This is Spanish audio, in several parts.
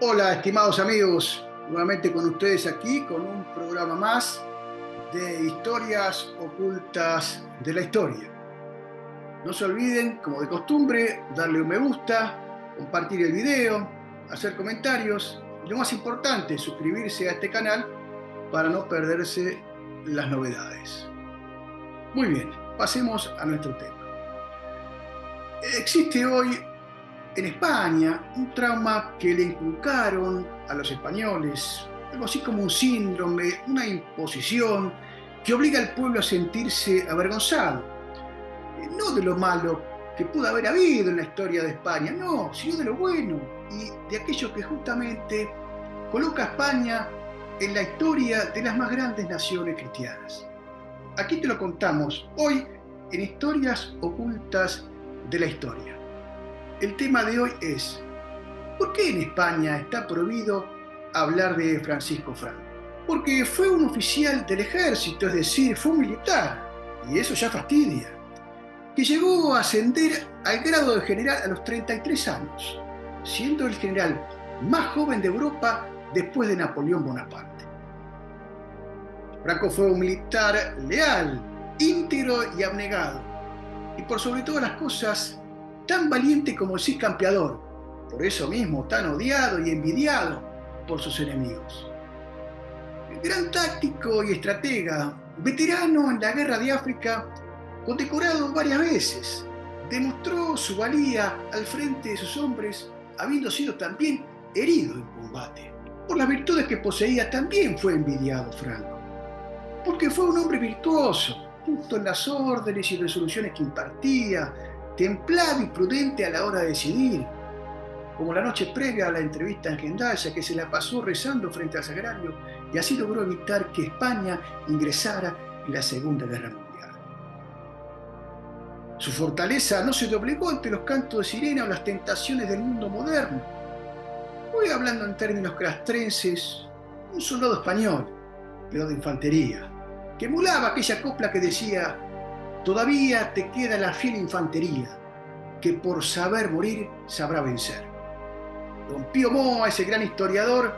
Hola, estimados amigos, nuevamente con ustedes aquí con un programa más de historias ocultas de la historia. No se olviden, como de costumbre, darle un me gusta, compartir el video, hacer comentarios y lo más importante, suscribirse a este canal para no perderse las novedades. Muy bien, pasemos a nuestro tema. Existe hoy en España un trauma que le inculcaron a los españoles, algo así como un síndrome, una imposición que obliga al pueblo a sentirse avergonzado, no de lo malo que pudo haber habido en la historia de España, no, sino de lo bueno y de aquello que justamente coloca a España en la historia de las más grandes naciones cristianas. Aquí te lo contamos hoy en Historias Ocultas de la Historia. El tema de hoy es: ¿por qué en España está prohibido hablar de Francisco Franco? Porque fue un oficial del ejército, es decir, fue un militar, y eso ya fastidia, que llegó a ascender al grado de general a los 33 años, siendo el general más joven de Europa después de Napoleón Bonaparte. Franco fue un militar leal, íntegro y abnegado, y por sobre todas las cosas, tan valiente como el Cid Campeador, por eso mismo tan odiado y envidiado por sus enemigos. Gran táctico y estratega, veterano en la guerra de África, condecorado varias veces, demostró su valía al frente de sus hombres, habiendo sido también herido en combate. Por las virtudes que poseía también fue envidiado Franco, porque fue un hombre virtuoso, justo en las órdenes y resoluciones que impartía, templado y prudente a la hora de decidir, como la noche previa a la entrevista en Gendaya, que se la pasó rezando frente al sagrario y así logró evitar que España ingresara en la Segunda Guerra Mundial. Su fortaleza no se doblegó ante los cantos de sirena o las tentaciones del mundo moderno. Voy hablando en términos castrenses, un soldado español, pero de infantería, que emulaba aquella copla que decía: todavía te queda la fiel infantería, que por saber morir sabrá vencer. Don Pío Moa, ese gran historiador,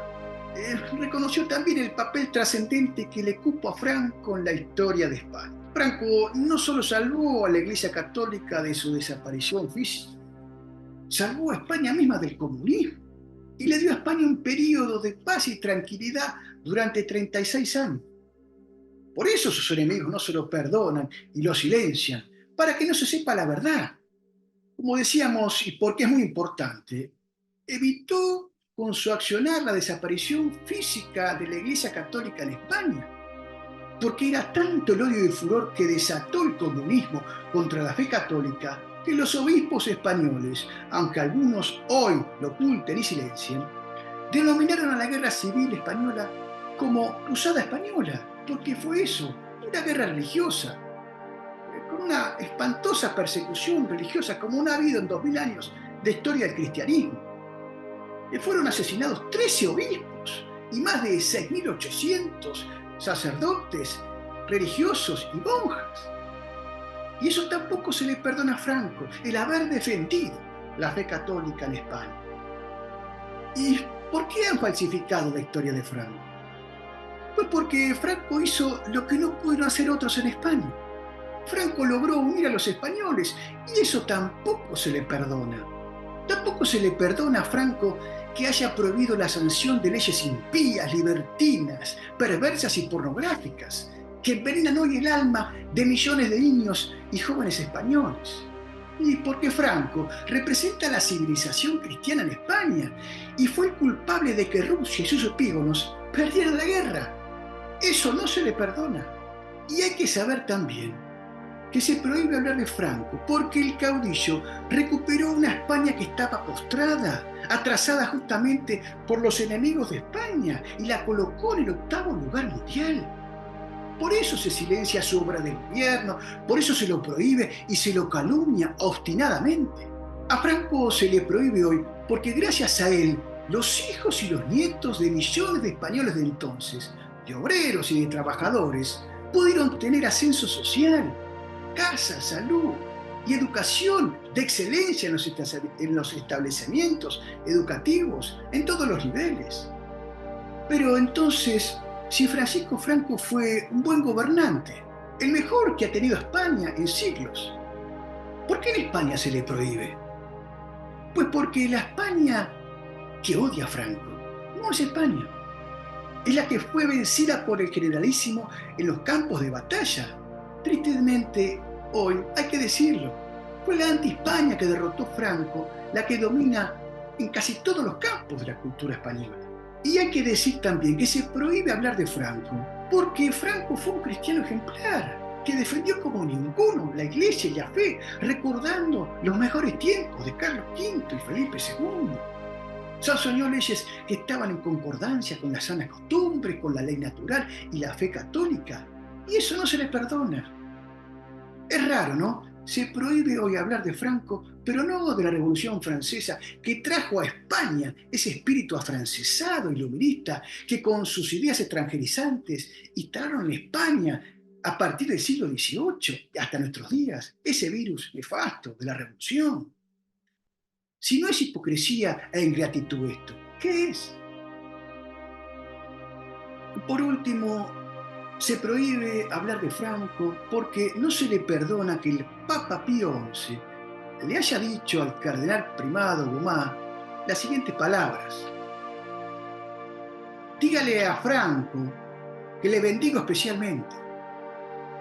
reconoció también el papel trascendente que le cupo a Franco en la historia de España. Franco no solo salvó a la Iglesia Católica de su desaparición física, salvó a España misma del comunismo y le dio a España un periodo de paz y tranquilidad durante 36 años. Por eso sus enemigos no se lo perdonan y lo silencian, para que no se sepa la verdad. Como decíamos, y porque es muy importante, evitó con su accionar la desaparición física de la Iglesia Católica en España, porque era tanto el odio y el furor que desató el comunismo contra la fe católica que los obispos españoles, aunque algunos hoy lo oculten y silencien, denominaron a la guerra civil española como Cruzada Española, porque fue eso, una guerra religiosa, con una espantosa persecución religiosa como no ha habido en 2000 años de historia del cristianismo. Fueron asesinados 13 obispos y más de 6.800 sacerdotes, religiosos y monjas. Y eso tampoco se le perdona a Franco, el haber defendido la fe católica en España. ¿Y por qué han falsificado la historia de Franco? Pues porque Franco hizo lo que no pudieron hacer otros en España. Franco logró unir a los españoles y eso tampoco se le perdona. Tampoco se le perdona a Franco que haya prohibido la sanción de leyes impías, libertinas, perversas y pornográficas, que envenenan hoy el alma de millones de niños y jóvenes españoles. Y porque Franco representa la civilización cristiana en España y fue el culpable de que Rusia y sus epígonos perdieran la guerra. Eso no se le perdona. Y hay que saber también que se prohíbe hablar de Franco porque el caudillo recuperó una España que estaba postrada, atrasada justamente por los enemigos de España, y la colocó en el 8º lugar mundial. Por eso se silencia su obra del gobierno, por eso se lo prohíbe y se lo calumnia obstinadamente. A Franco se le prohíbe hoy porque gracias a él los hijos y los nietos de millones de españoles de entonces, de obreros y de trabajadores, pudieron tener ascenso social, casa, salud. y educación de excelencia en los establecimientos educativos, en todos los niveles. Pero entonces, si Francisco Franco fue un buen gobernante, el mejor que ha tenido España en siglos, ¿por qué en España se le prohíbe? Pues porque la España que odia a Franco no es España, es la que fue vencida por el generalísimo en los campos de batalla. Tristemente, hoy hay que decirlo, fue la anti-España que derrotó Franco la que domina en casi todos los campos de la cultura española. Y hay que decir también que se prohíbe hablar de Franco porque Franco fue un cristiano ejemplar que defendió como ninguno la iglesia y la fe, recordando los mejores tiempos de Carlos V y Felipe II. Sancionó leyes que estaban en concordancia con las sanas costumbres, con la ley natural y la fe católica. Y eso no se le perdona. Es raro, ¿no? Se prohíbe hoy hablar de Franco, pero no de la Revolución Francesa, que trajo a España ese espíritu afrancesado y iluminista que con sus ideas extranjerizantes instalaron en España a partir del siglo XVIII hasta nuestros días ese virus nefasto de la Revolución. Si no es hipocresía e ingratitud esto, ¿qué es? Por último, se prohíbe hablar de Franco porque no se le perdona que el Papa Pío XI le haya dicho al cardenal primado Gomá las siguientes palabras: dígale a Franco que le bendigo especialmente,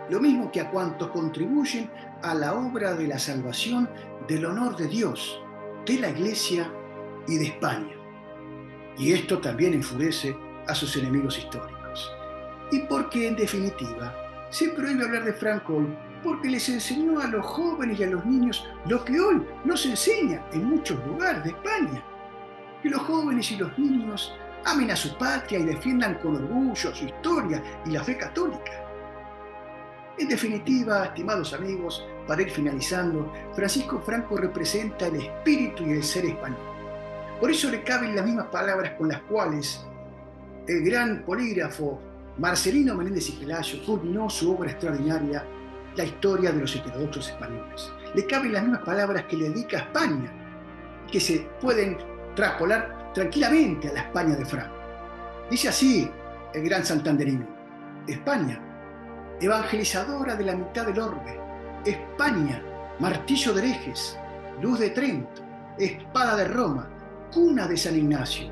lo mismo que a cuantos contribuyen a la obra de la salvación del honor de Dios, de la Iglesia y de España. Y esto también enfurece a sus enemigos históricos. Y porque, en definitiva, se prohíbe hablar de Franco hoy porque les enseñó a los jóvenes y a los niños lo que hoy no se enseña en muchos lugares de España: que los jóvenes y los niños amen a su patria y defiendan con orgullo su historia y la fe católica. En definitiva, estimados amigos, para ir finalizando, Francisco Franco representa el espíritu y el ser español. Por eso le caben las mismas palabras con las cuales el gran polígrafo Marcelino Menéndez y Pelayo culminó su obra extraordinaria, La historia de los heterodoxos españoles. Le caben las mismas palabras que le dedica a España, que se pueden traspolar tranquilamente a la España de Franco. Dice así el gran santanderino: España, evangelizadora de la mitad del orbe; España, martillo de herejes, luz de Trento, espada de Roma, cuna de San Ignacio.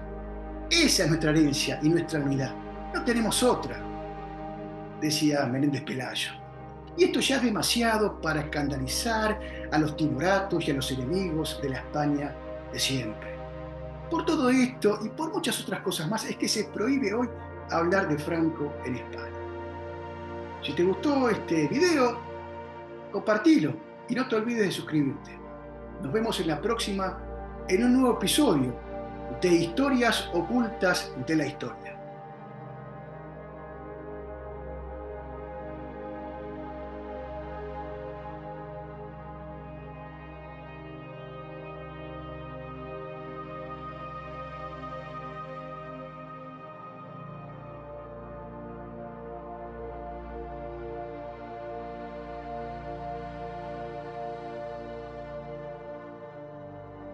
Esa es nuestra herencia y nuestra unidad. No tenemos otra, decía Menéndez Pelayo. Y esto ya es demasiado para escandalizar a los timoratos y a los enemigos de la España de siempre. Por todo esto y por muchas otras cosas más es que se prohíbe hoy hablar de Franco en España. Si te gustó este video, compartilo y no te olvides de suscribirte. Nos vemos en la próxima en un nuevo episodio de Historias Ocultas de la Historia.